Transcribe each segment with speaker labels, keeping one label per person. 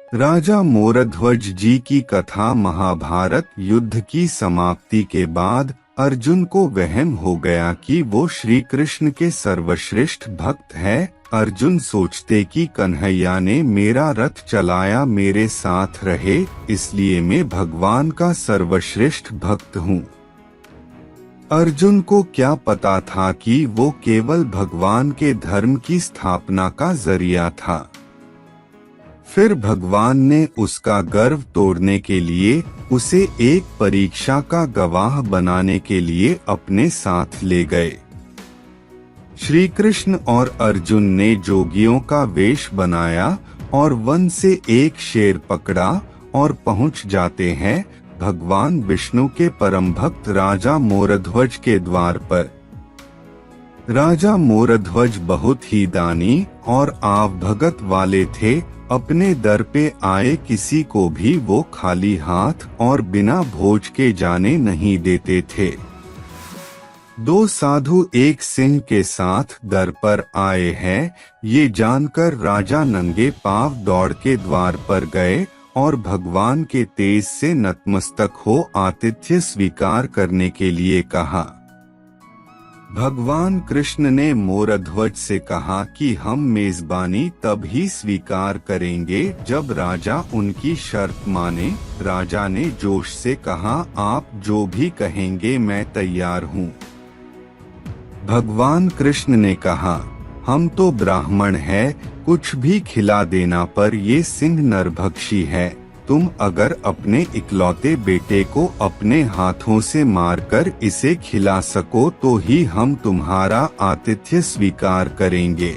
Speaker 1: राजा मोरध्वज जी की कथा। महाभारत युद्ध की समाप्ति के बाद अर्जुन को वहम हो गया कि वो श्री कृष्ण के सर्वश्रेष्ठ भक्त है। अर्जुन सोचते कि कन्हैया ने मेरा रथ चलाया, मेरे साथ रहे, इसलिए मैं भगवान का सर्वश्रेष्ठ भक्त हूँ। अर्जुन को क्या पता था कि वो केवल भगवान के धर्म की स्थापना का जरिया था। फिर भगवान ने उसका गर्व तोड़ने के लिए उसे एक परीक्षा का गवाह बनाने के लिए अपने साथ ले गए। श्री कृष्ण और अर्जुन ने जोगियों का वेश बनाया और वन से एक शेर पकड़ा और पहुंच जाते हैं भगवान विष्णु के परम भक्त राजा मोरध्वज के द्वार पर। राजा मोरध्वज बहुत ही दानी और आवभगत वाले थे। अपने दर पे आए किसी को भी वो खाली हाथ और बिना भोज के जाने नहीं देते थे। दो साधु एक सिंह के साथ दर पर आए हैं, ये जानकर राजा नंगे पांव दौड़ के द्वार पर गए और भगवान के तेज से नतमस्तक हो आतिथ्य स्वीकार करने के लिए कहा। भगवान कृष्ण ने मोरध्वज से कहा कि हम मेजबानी तब ही स्वीकार करेंगे जब राजा उनकी शर्त माने। राजा ने जोश से कहा, आप जो भी कहेंगे मैं तैयार हूँ। भगवान कृष्ण ने कहा, हम तो ब्राह्मण हैं, कुछ भी खिला देना पर ये सिंह नरभक्षी है। तुम अगर अपने इकलौते बेटे को अपने हाथों से मारकर इसे खिला सको तो ही हम तुम्हारा आतिथ्य स्वीकार करेंगे।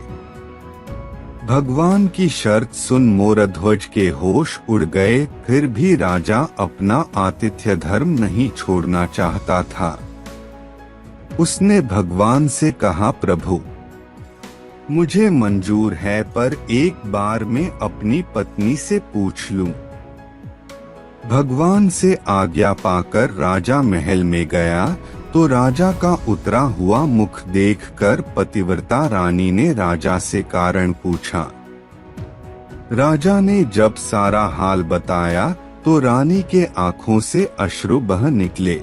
Speaker 1: भगवान की शर्त सुन मोरध्वज के होश उड़ गए। फिर भी राजा अपना आतिथ्य धर्म नहीं छोड़ना चाहता था। उसने भगवान से कहा, प्रभु मुझे मंजूर है, पर एक बार मैं अपनी पत्नी से पूछ लूं। भगवान से आज्ञा पाकर राजा महल में गया तो राजा का उतरा हुआ मुख देखकर पतिव्रता रानी ने राजा से कारण पूछा। राजा ने जब सारा हाल बताया तो रानी के आंखों से अश्रु बह निकले।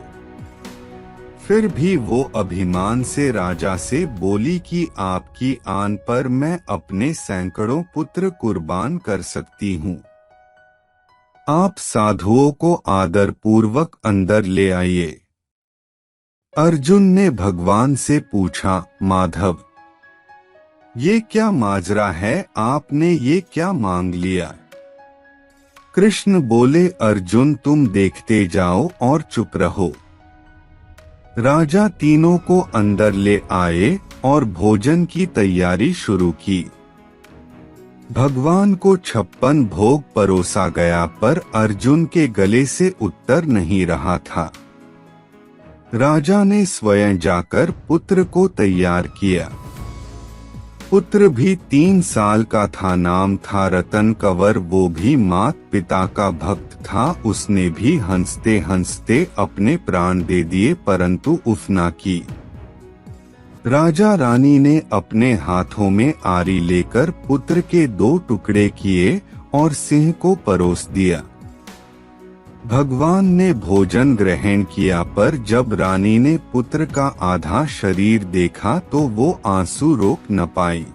Speaker 1: फिर भी वो अभिमान से राजा से बोली कि आपकी आन पर मैं अपने सैकड़ों पुत्र कुर्बान कर सकती हूँ। आप साधुओं को आदर पूर्वक अंदर ले आइए। अर्जुन ने भगवान से पूछा, माधव ये क्या माजरा है, आपने ये क्या मांग लिया? कृष्ण बोले, अर्जुन तुम देखते जाओ और चुप रहो। राजा तीनों को अंदर ले आए और भोजन की तैयारी शुरू की। भगवान को 56 भोग परोसा गया पर अर्जुन के गले से उत्तर नहीं रहा था। राजा ने स्वयं जाकर पुत्र को तैयार किया। पुत्र भी 3 साल का था, नाम था रतन कंवर। वो भी मात पिता का भक्त था। उसने भी हंसते हंसते अपने प्राण दे दिए, परंतु उफ ना की। राजा रानी ने अपने हाथों में आरी लेकर पुत्र के 2 टुकड़े किए और सिंह को परोस दिया। भगवान ने भोजन ग्रहण किया, पर जब रानी ने पुत्र का आधा शरीर देखा तो वो आंसू रोक न पाई।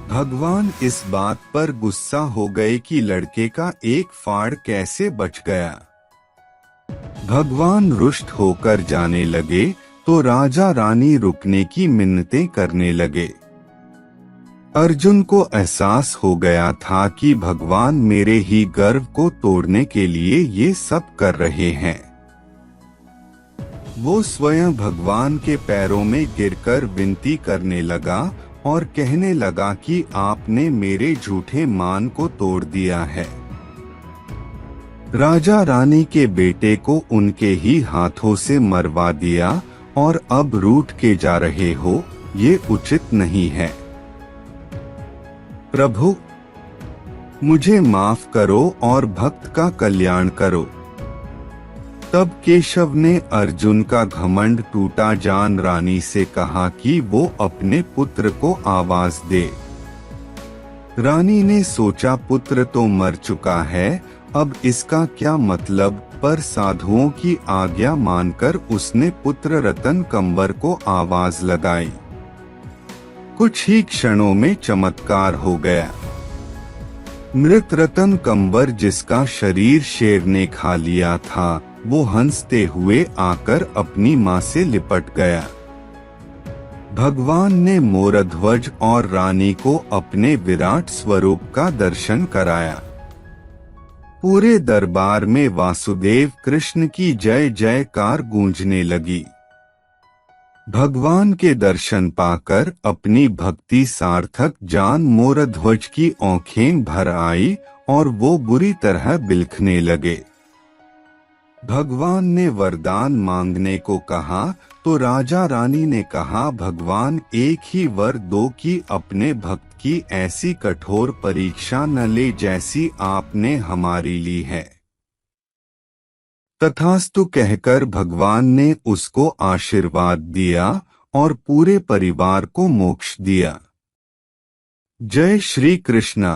Speaker 1: भगवान इस बात पर गुस्सा हो गए कि लड़के का एक फाड़ कैसे बच गया। भगवान रुष्ट होकर जाने लगे तो राजा रानी रुकने की मिन्नतें करने लगे। अर्जुन को एहसास हो गया था कि भगवान मेरे ही गर्व को तोड़ने के लिए ये सब कर रहे हैं। वो स्वयं भगवान के पैरों में गिरकर विनती करने लगा और कहने लगा कि आपने मेरे झूठे मान को तोड़ दिया है। राजा रानी के बेटे को उनके ही हाथों से मरवा दिया और अब रूठ के जा रहे हो, ये उचित नहीं है। प्रभु मुझे माफ करो और भक्त का कल्याण करो। तब केशव ने अर्जुन का घमंड टूटा जान रानी से कहा कि वो अपने पुत्र को आवाज दे। रानी ने सोचा पुत्र तो मर चुका है, अब इसका क्या मतलब, पर साधुओं की आज्ञा मानकर उसने पुत्र रतन कंवर को आवाज लगाई। कुछ ही क्षणों में चमत्कार हो गया। मृत रतन कंवर, जिसका शरीर शेर ने खा लिया था, वो हंसते हुए आकर अपनी मां से लिपट गया। भगवान ने मोरध्वज और रानी को अपने विराट स्वरूप का दर्शन कराया। पूरे दरबार में वासुदेव कृष्ण की जय जयकार गूंजने लगी। भगवान के दर्शन पाकर अपनी भक्ति सार्थक जान मोरध्वज की आंखें भर आई और वो बुरी तरह बिलखने लगे। भगवान ने वरदान मांगने को कहा तो राजा रानी ने कहा, भगवान एक ही वर दो कि अपने भक्त की ऐसी कठोर परीक्षा न ले जैसी आपने हमारी ली है। तथास्तु कहकर भगवान ने उसको आशीर्वाद दिया और पूरे परिवार को मोक्ष दिया। जय श्री कृष्ण।